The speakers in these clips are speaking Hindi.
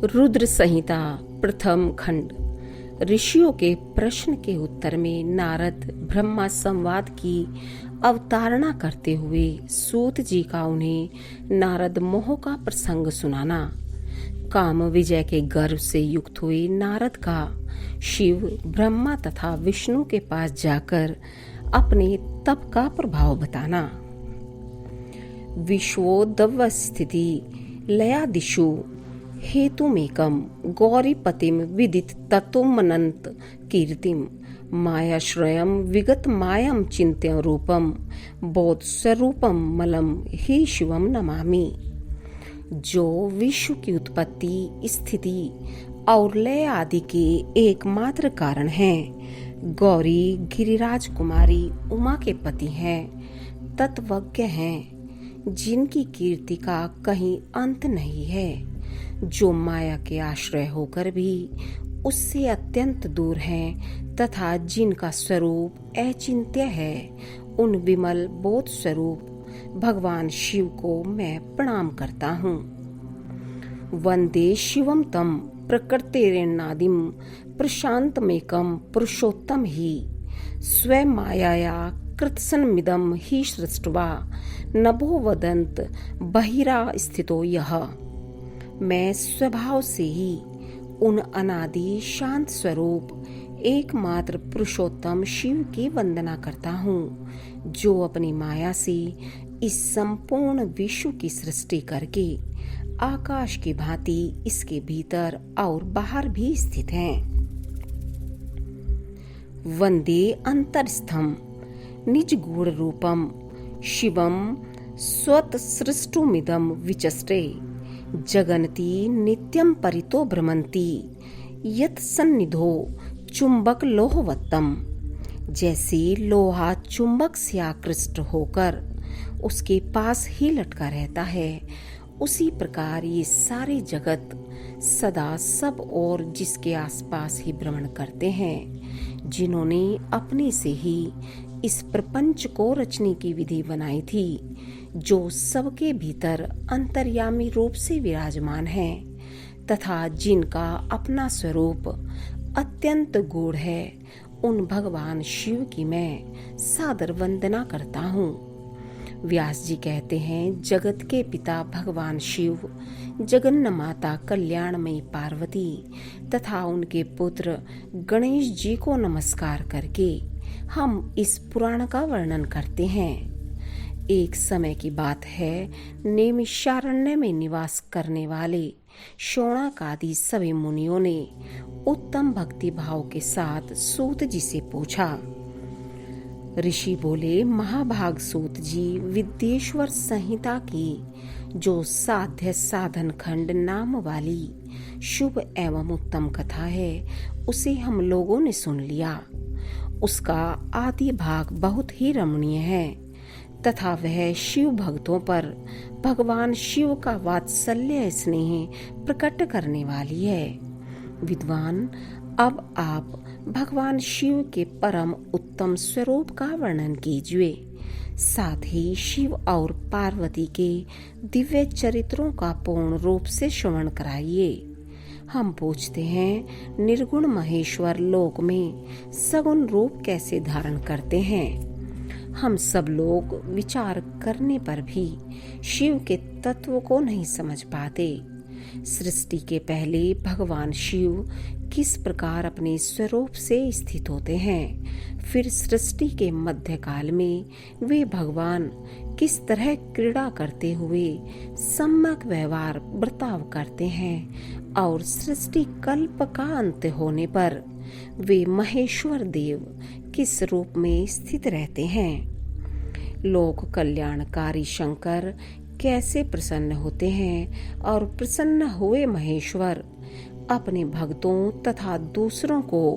रुद्र संहिता प्रथम खंड। ऋषियों के प्रश्न के उत्तर में नारद ब्रह्मा संवाद की अवतारणा करते हुए सूत जी का उन्हें नारद मोह का प्रसंग सुनाना। काम विजय के गर्व से युक्त हुए नारद का शिव, ब्रह्मा तथा विष्णु के पास जाकर अपने तप का प्रभाव बताना। विश्वोद्भव स्थिति लयादिषु हेतुमेकं गौरीपतिं विदित तत्त्वमनंत कीर्तिं मायाश्रयं विगत मायं चिन्त्य रूपं बोध स्वरूपं मलम ही शिवम नमामि। जो विश्व की उत्पत्ति, स्थिति और लय आदि के एकमात्र कारण हैं, गौरी गिरिराज कुमारी उमा के पति हैं, तत्वज्ञ हैं, जिनकी कीर्ति का कहीं अंत नहीं है, जो माया के आश्रय होकर भी उससे अत्यंत दूर हैं तथा जिनका स्वरूप अचिंत्य है, उन विमल बोध स्वरूप भगवान शिव को मैं प्रणाम करता हूँ। वंदे शिवम तम प्रकृतिरेणादिम प्रशांतमेकम पुरुषोत्तम ही स्वयं मायाया कृत्सनमिदं ही सृष्ट्वा नभो वदंत बहिरा स्थितो यः। मैं स्वभाव से ही उन अनादि शांत स्वरूप एकमात्र पुरुषोत्तम शिव की वंदना करता हूँ, जो अपनी माया से इस संपूर्ण विश्व की सृष्टि करके आकाश की भांति इसके भीतर और बाहर भी स्थित हैं। वंदे अंतरस्थम निज गूढ़ रूपम शिवम स्वत सृष्टुमिदम विचस्टे जगन्ति नित्यं परितो भ्रमन्ति यत् सन्निधो चुंबक लोहवत्तम। जैसे लोहा चुंबक से आकृष्ट होकर उसके पास ही लटका रहता है, उसी प्रकार ये सारे जगत सदा सब और जिसके आसपास ही भ्रमण करते हैं, जिन्होंने अपने से ही इस प्रपंच को रचने की विधि बनाई थी, जो सबके भीतर अंतर्यामी रूप से विराजमान है तथा जिनका अपना स्वरूप अत्यंत गूढ़ है, उन भगवान शिव की मैं सादर वंदना करता हूँ। व्यास जी कहते हैं, जगत के पिता भगवान शिव, जगन्न माता कल्याणमयी पार्वती तथा उनके पुत्र गणेश जी को नमस्कार करके हम इस पुराण का वर्णन करते हैं। एक समय की बात है, नैमिषारण्य में निवास करने वाले शौनक आदि सभी मुनियों ने उत्तम भक्ति भाव के साथ सूत जी से पूछा। ऋषि बोले, महाभाग सूत जी, विद्येश्वर संहिता की जो साध्य साधन खंड नाम वाली शुभ एवं उत्तम कथा है, उसे हम लोगों ने सुन लिया। उसका आदि भाग बहुत ही रमणीय है तथा वह शिव भक्तों पर भगवान शिव का वात्सल्य स्नेह प्रकट करने वाली है। विद्वान, अब आप भगवान शिव के परम उत्तम स्वरूप का वर्णन कीजिए, साथ ही शिव और पार्वती के दिव्य चरित्रों का पूर्ण रूप से श्रवण कराइए। हम पूछते हैं, निर्गुण महेश्वर लोक में सगुण रूप कैसे धारण करते हैं? हम सब लोग विचार करने पर भी शिव के तत्व को नहीं समझ पाते। सृष्टि के पहले भगवान शिव किस प्रकार अपने स्वरूप से स्थित होते हैं, फिर सृष्टि के मध्यकाल में वे भगवान किस तरह क्रीड़ा करते हुए सम्यक व्यवहार बर्ताव करते हैं, और सृष्टि कल्प का अंत होने पर वे महेश्वर देव किस रूप में स्थित रहते हैं। लोक कल्याणकारी शंकर कैसे प्रसन्न होते हैं और प्रसन्न हुए महेश्वर अपने भक्तों तथा दूसरों को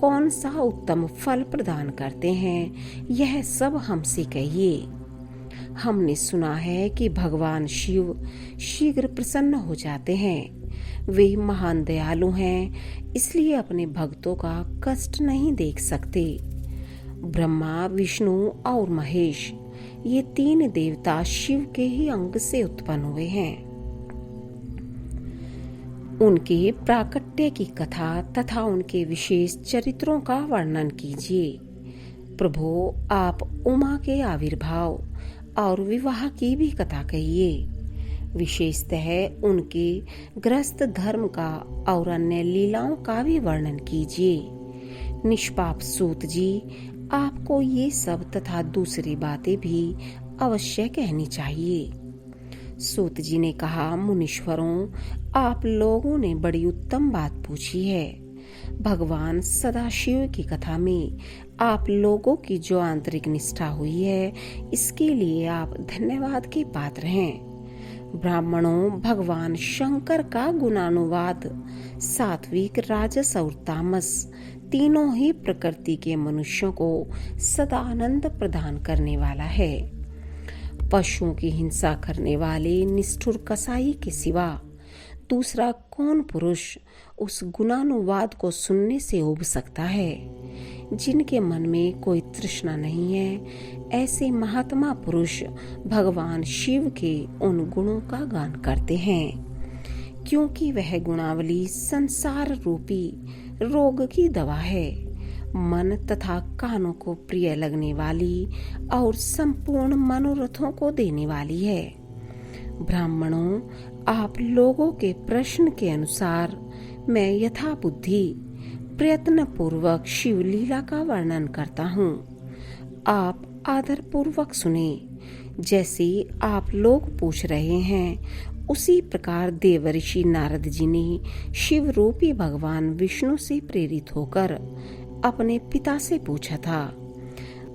कौन सा उत्तम फल प्रदान करते हैं, यह सब हमसे कहिए। हमने सुना है कि भगवान शिव शीघ्र प्रसन्न हो जाते हैं। वे महान दयालु हैं, इसलिए अपने भक्तों का कष्ट नहीं देख सकते। ब्रह्मा, विष्णु और महेश, ये तीन देवता शिव के ही अंग से उत्पन्न हुए हैं। उनके प्राकट्य की कथा तथा उनके विशेष चरित्रों का वर्णन कीजिए। प्रभु, आप उमा के आविर्भाव और विवाह की भी कथा कहिए। विशेषतः उनके गृहस्थ धर्म का और अन्य लीलाओं का भी वर्णन कीजिए। निष्पाप सूत जी, आपको ये सब तथा दूसरी बातें भी अवश्य कहनी चाहिए। सूत जी ने कहा, मुनीश्वरों, आप लोगों ने बड़ी उत्तम बात पूछी है। भगवान सदाशिव की कथा में आप लोगों की जो आंतरिक निष्ठा हुई है, इसके लिए आप धन्यवाद के पात्र हैं। ब्राह्मणों, भगवान शंकर का गुणानुवाद सात्विक, राजस और तामस तीनों ही प्रकृति के मनुष्यों को सदा आनंद प्रदान करने वाला है। पशुओं की हिंसा करने वाले निष्ठुर कसाई के सिवा दूसरा कौन पुरुष उस गुणानुवाद को सुनने से उब सकता है? जिनके मन में कोई तृष्णा नहीं है, ऐसे महात्मा पुरुष भगवान शिव के उन गुणों का गान करते हैं, क्योंकि वह गुणावली संसार रूपी रोग की दवा है, मन तथा कानों को प्रिय लगने वाली और संपूर्ण मनोरथों को देने वाली है। ब्राह्मणों, आप लोगों के प्रश्न के अनुसार मैं यथा बुद्धि प्रयत्न पूर्वक शिवलीला का वर्णन करता हूँ। आप आदर पूर्वक सुने। जैसे आप लोग पूछ रहे हैं, उसी प्रकार देवर्षि नारद जी ने शिव रूपी भगवान विष्णु से प्रेरित होकर अपने पिता से पूछा था।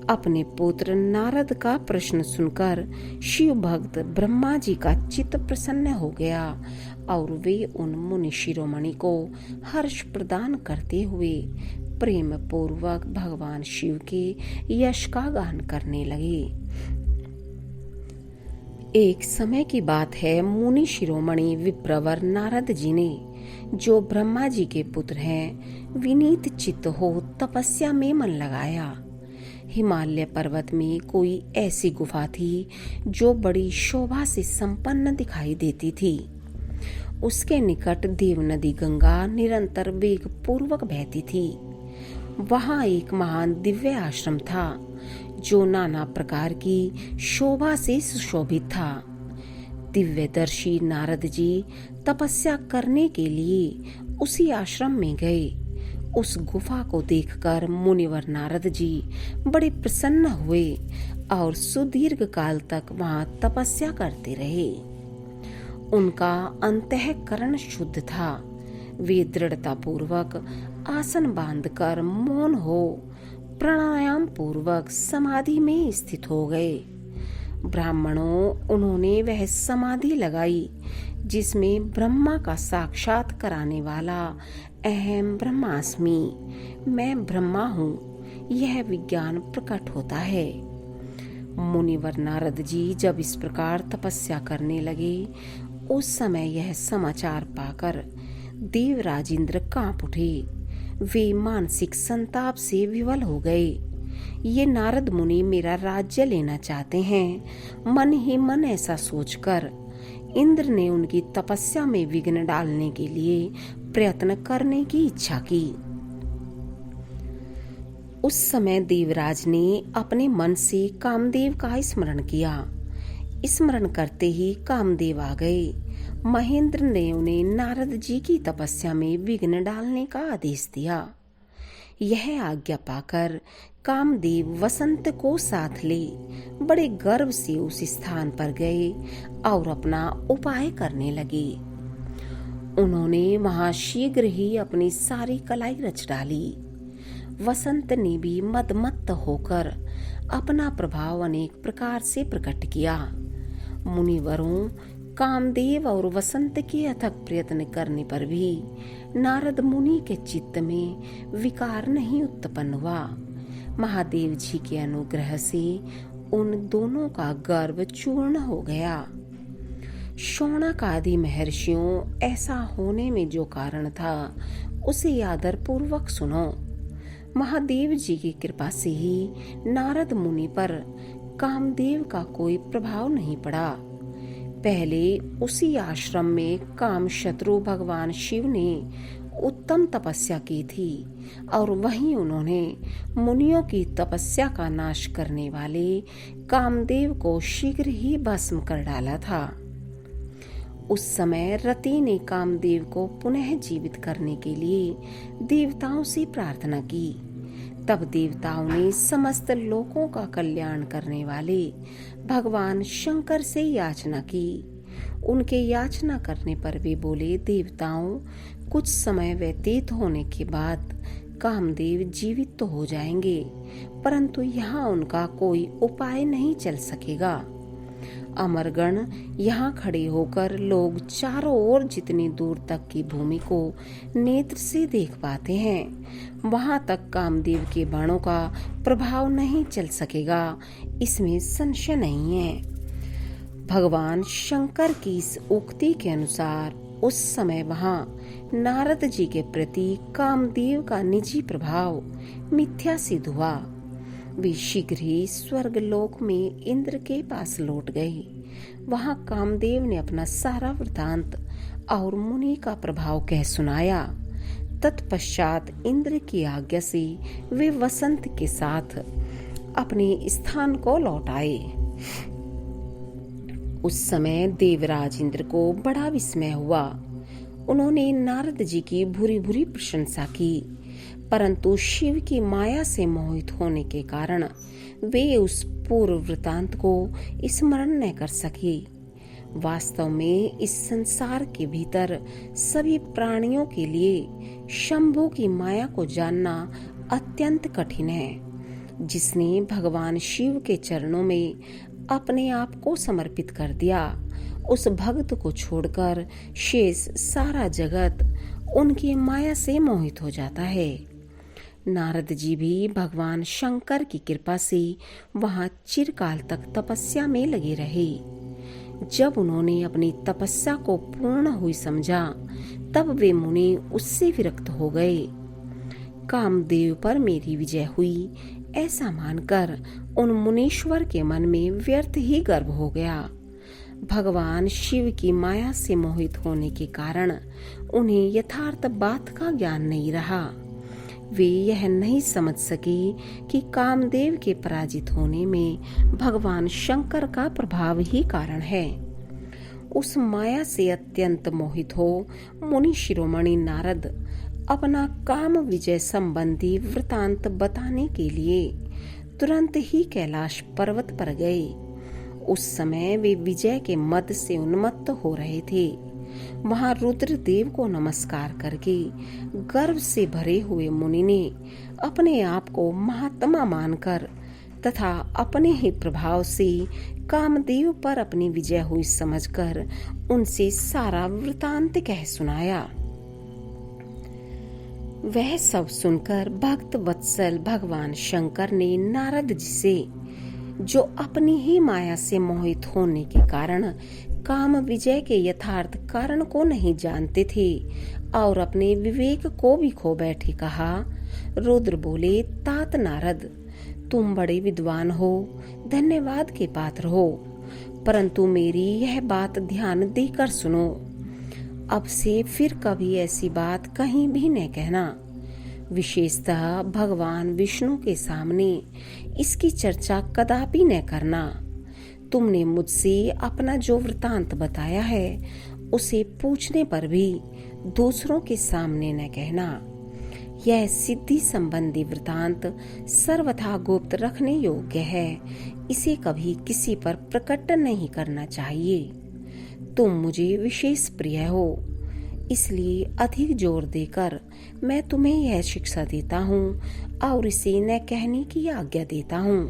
अपने पुत्र नारद का प्रश्न सुनकर शिव भक्त ब्रह्मा जी का चित्त प्रसन्न हो गया और वे उन मुनि शिरोमणि को हर्ष प्रदान करते हुए प्रेम पूर्वक भगवान शिव के यश का गान करने लगे। एक समय की बात है, मुनि शिरोमणि विप्रवर नारद जी ने, जो ब्रह्मा जी के पुत्र हैं, विनीत चित्त हो तपस्या में मन लगाया। हिमालय पर्वत में कोई ऐसी गुफा थी जो बड़ी शोभा से संपन्न दिखाई देती थी। उसके निकट देव नदी गंगा निरंतर वेग पूर्वक बहती थी। वहां एक महान दिव्य आश्रम था जो नाना प्रकार की शोभा से सुशोभित था। दिव्यदर्शी नारद जी तपस्या करने के लिए उसी आश्रम में गए। उस गुफा को देखकर मुनिवर नारद जी बड़े प्रसन्न हुए और सुदीर्घ काल तक वहां तपस्या करते रहे। उनका अंतःकरण शुद्ध था। वे दृढ़ता पूर्वक आसन बांधकर मौन हो प्राणायाम पूर्वक समाधि में स्थित हो गए। ब्राह्मणों, उन्होंने वह समाधि लगाई जिसमें ब्रह्मा का साक्षात कराने वाला अहम ब्रह्मास्मि, मैं ब्रह्मा हूँ, यह विज्ञान प्रकट होता है। मुनिवर नारद जी जब इस प्रकार तपस्या करने लगे, उस समय यह समाचार पाकर देवराज इंद्र कांप उठे। वे मानसिक संताप से विवल हो गए। ये नारद मुनि मेरा राज्य लेना चाहते हैं। मन ही मन ऐसा सोचकर इंद्र ने उनकी तपस्या में विघ्न डालने के लिए प्रयत्न करने की इच्छा की। उस समय देवराज ने अपने मन से कामदेव का स्मरण किया। स्मरण करते ही कामदेव आ गए। महेंद्र ने उन्हें नारद जी की तपस्या में विघ्न डालने का आदेश दिया। यह आज्ञा पाकर कामदेव वसंत को साथ ले बड़े गर्व से उस स्थान पर गए और अपना उपाय करने लगे। उन्होंने वहां शीघ्र ही अपनी सारी कलाई रच डाली। वसंत ने भी मदमत्त होकर अपना प्रभाव अनेक प्रकार से प्रकट किया। मुनिवरों, कामदेव और वसंत के अथक प्रयत्न करने पर भी नारद मुनि के चित्त में विकार नहीं उत्पन्न हुआ। महादेव जी के अनुग्रह से उन दोनों का गर्व चूर्ण हो गया। शौनक आदि महर्षियों, ऐसा होने में जो कारण था उसे आदर पूर्वक सुनो। महादेव जी की कृपा से ही नारद मुनि पर कामदेव का कोई प्रभाव नहीं पड़ा। पहले उसी आश्रम में काम शत्रु भगवान शिव ने उत्तम तपस्या की थी और वहीं उन्होंने मुनियों की तपस्या का नाश करने वाले कामदेव को शीघ्र ही भस्म कर डाला था। उस समय रति ने कामदेव को पुनः जीवित करने के लिए देवताओं से प्रार्थना की। तब देवताओं ने समस्त लोकों का कल्याण करने वाले भगवान शंकर से याचना की। उनके याचना करने पर वे बोले, देवताओं, कुछ समय व्यतीत होने के बाद कामदेव जीवित तो हो जाएंगे, परंतु यहाँ उनका कोई उपाय नहीं चल सकेगा। अमरगण यहाँ खड़े होकर लोग चारों ओर जितनी दूर तक की भूमि को नेत्र से देख पाते हैं, वहाँ तक कामदेव के बाणों का प्रभाव नहीं चल सकेगा, इसमें संशय नहीं है। भगवान शंकर की इस उक्ति के अनुसार उस समय वहाँ नारद जी के प्रति कामदेव का निजी प्रभाव मिथ्या सिद्ध हुआ। वे शीघ्र ही स्वर्गलोक में इंद्र के पास लौट गए। वहाँ कामदेव ने अपना सारा वृतांत और मुनि का प्रभाव कह सुनाया। तत्पश्चात इंद्र की आज्ञा से वे वसंत के साथ अपने स्थान को लौट आए। उस समय देवराज इंद्र को बड़ा विस्मय हुआ। उन्होंने नारद जी की भूरी भूरी प्रशंसा की, परंतु शिव की माया से मोहित होने के कारण वे उस पूर्व वृतांत को स्मरण न कर सके। वास्तव में इस संसार के भीतर सभी प्राणियों के लिए शंभु की माया को जानना अत्यंत कठिन है। जिसने भगवान शिव के चरणों में अपने आप को समर्पित कर दिया, उस भक्त को छोड़कर शेष सारा जगत उनकी माया से मोहित हो जाता है। नारद जी भी भगवान शंकर की कृपा से वहां चिरकाल तक तपस्या में लगे रहे। जब उन्होंने अपनी तपस्या को पूर्ण हुई समझा, तब वे मुनि उससे विरक्त हो गए। कामदेव पर मेरी विजय हुई, ऐसा मानकर उन मुनीश्वर के मन में व्यर्थ ही गर्व हो गया। भगवान शिव की माया से मोहित होने के कारण उन्हें यथार्थ बात का ज्ञान नहीं रहा। वे यह नहीं समझ सके कि कामदेव के पराजित होने में भगवान शंकर का प्रभाव ही कारण है। उस माया से अत्यंत मोहित हो मुनि शिरोमणि नारद अपना काम विजय संबंधी वृतांत बताने के लिए तुरंत ही कैलाश पर्वत पर गए। उस समय वे विजय के मद से उन्मत्त हो रहे थे। वहां रुद्रदेव को नमस्कार करके गर्व से भरे हुए मुनि ने अपने आप को महात्मा मानकर तथा अपने ही प्रभाव से कामदेव पर अपनी विजय हुई समझकर उनसे सारा वृतांत कह सुनाया। वह सब सुनकर भक्त वत्सल भगवान शंकर ने नारद जी से, जो अपनी ही माया से मोहित होने के कारण काम विजय के यथार्थ कारण को नहीं जानते थे और अपने विवेक को भी खो बैठे, कहा। रुद्र बोले, तात नारद, तुम बड़े विद्वान हो, धन्यवाद के पात्र हो, परंतु मेरी यह बात ध्यान देकर सुनो। अब से फिर कभी ऐसी बात कहीं भी न कहना। विशेषतः भगवान विष्णु के सामने इसकी चर्चा कदापि न करना। तुमने मुझसे अपना जो वृतांत बताया है उसे पूछने पर भी दूसरों के सामने न कहना। यह सिद्धि संबंधी वृतांत सर्वथा गुप्त रखने योग्य है, इसे कभी किसी पर प्रकट नहीं करना चाहिए। तुम मुझे विशेष प्रिय हो, इसलिए अधिक जोर देकर मैं तुम्हें यह शिक्षा देता हूँ और इसे न कहने की आज्ञा देता हूँ,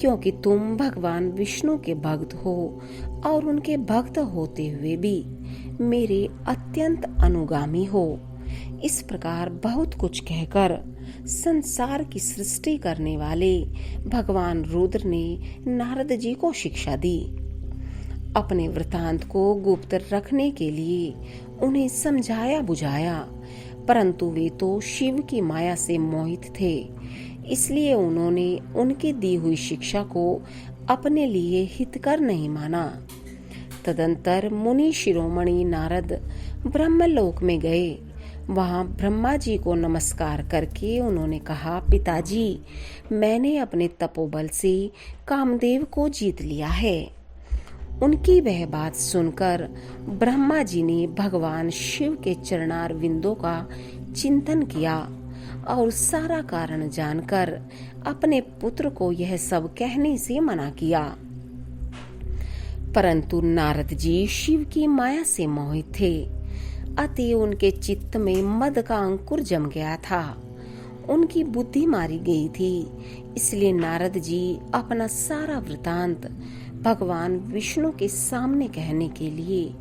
क्योंकि तुम भगवान विष्णु के भक्त हो और उनके भक्त होते हुए भी मेरे अत्यंत अनुगामी हो। इस प्रकार बहुत कुछ कहकर संसार की सृष्टि करने वाले भगवान रुद्र ने नारद जी को शिक्षा दी। अपने वृतांत को गुप्त रखने के लिए उन्हें समझाया बुझाया, परंतु वे तो शिव की माया से मोहित थे, इसलिए उन्होंने उनकी दी हुई शिक्षा को अपने लिए हितकर नहीं माना तदंतर मुनि शिरोमणि नारद ब्रह्मलोक में गए। वहां ब्रह्मा जी को नमस्कार करके उन्होंने कहा, पिताजी, मैंने अपने तपोबल से कामदेव को जीत लिया है। उनकी वह बात सुनकर ब्रह्मा जी ने भगवान शिव के चरणार विंदों का चिंतन किया और सारा कारण जानकर अपने पुत्र को यह सब कहने से मना किया। परंतु नारद जी शिव की माया से मोहित थे, अतः उनके चित्त में मद का अंकुर जम गया था। उनकी बुद्धि मारी गई थी। इसलिए नारद जी अपना सारा वृतांत भगवान विष्णु के सामने कहने के लिए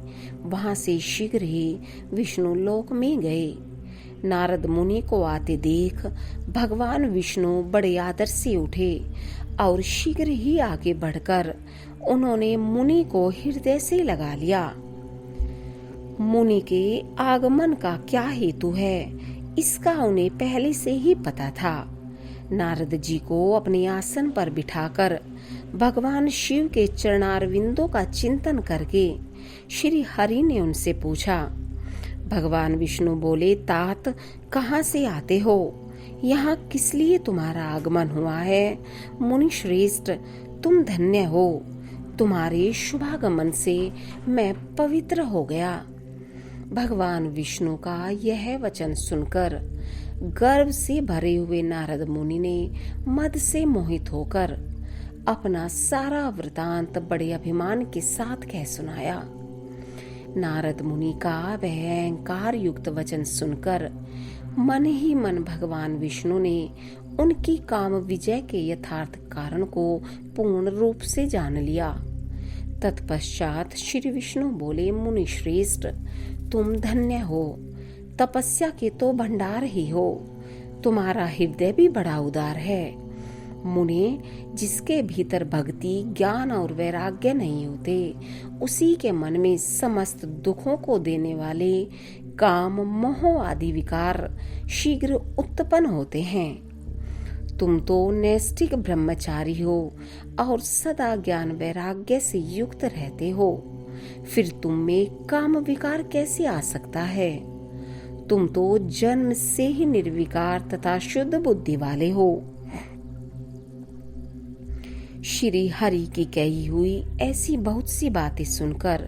वहां से शीघ्र ही विष्णु लोक में गए। नारद मुनि को आते देख भगवान विष्णु बड़े आदर से उठे और शीघ्र ही आगे बढ़कर उन्होंने मुनि को हृदय से लगा लिया। मुनि के आगमन का क्या हेतु है, इसका उन्हें पहले से ही पता था। नारद जी को अपने आसन पर बिठाकर भगवान शिव के चरणारविंदों का चिंतन करके श्री हरि ने उनसे पूछा। भगवान विष्णु बोले, तात, कहाँ से आते हो? यहाँ किस लिए तुम्हारा आगमन हुआ है? मुनि श्रेष्ठ, तुम धन्य हो। तुम्हारे शुभागमन से मैं पवित्र हो गया। भगवान विष्णु का यह वचन सुनकर गर्व से भरे हुए नारद मुनि ने मद से मोहित होकर अपना सारा वृतांत बड़े अभिमान के साथ कह सुनाया। नारद मुनि का वह अहंकार युक्त वचन सुनकर मन ही मन भगवान विष्णु ने उनकी काम विजय के यथार्थ कारण को पूर्ण रूप से जान लिया। तत्पश्चात श्री विष्णु बोले, मुनि श्रेष्ठ, तुम धन्य हो। तपस्या के तो भंडार ही हो। तुम्हारा हृदय भी बड़ा उदार है। मुनि, जिसके भीतर भक्ति, ज्ञान और वैराग्य नहीं होते, उसी के मन में समस्त दुखों को देने वाले काम, मोह आदि विकार शीघ्र उत्पन्न होते हैं। तुम तो नैष्ठिक ब्रह्मचारी हो और सदा ज्ञान वैराग्य से युक्त रहते हो, फिर तुम में काम विकार कैसे आ सकता है? तुम तो जन्म से ही निर्विकार तथा शुद्ध बुद्धि वाले हो। श्री हरि की कही हुई ऐसी बहुत सी बातें सुनकर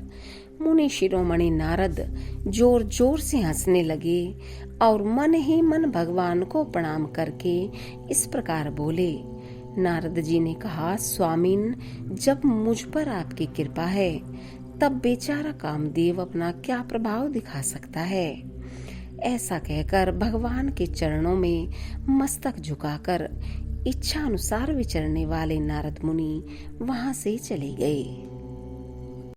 मुनि शिरोमणि नारद जोर जोर से हंसने लगे और मन ही मन भगवान को प्रणाम करके इस प्रकार बोले। नारद जी ने कहा, स्वामीन, जब मुझ पर आपकी कृपा है तब बेचारा कामदेव अपना क्या प्रभाव दिखा सकता है। ऐसा कहकर भगवान के चरणों में मस्तक झुकाकर इच्छा अनुसार विचरने वाले नारद मुनि वहां से चले गए।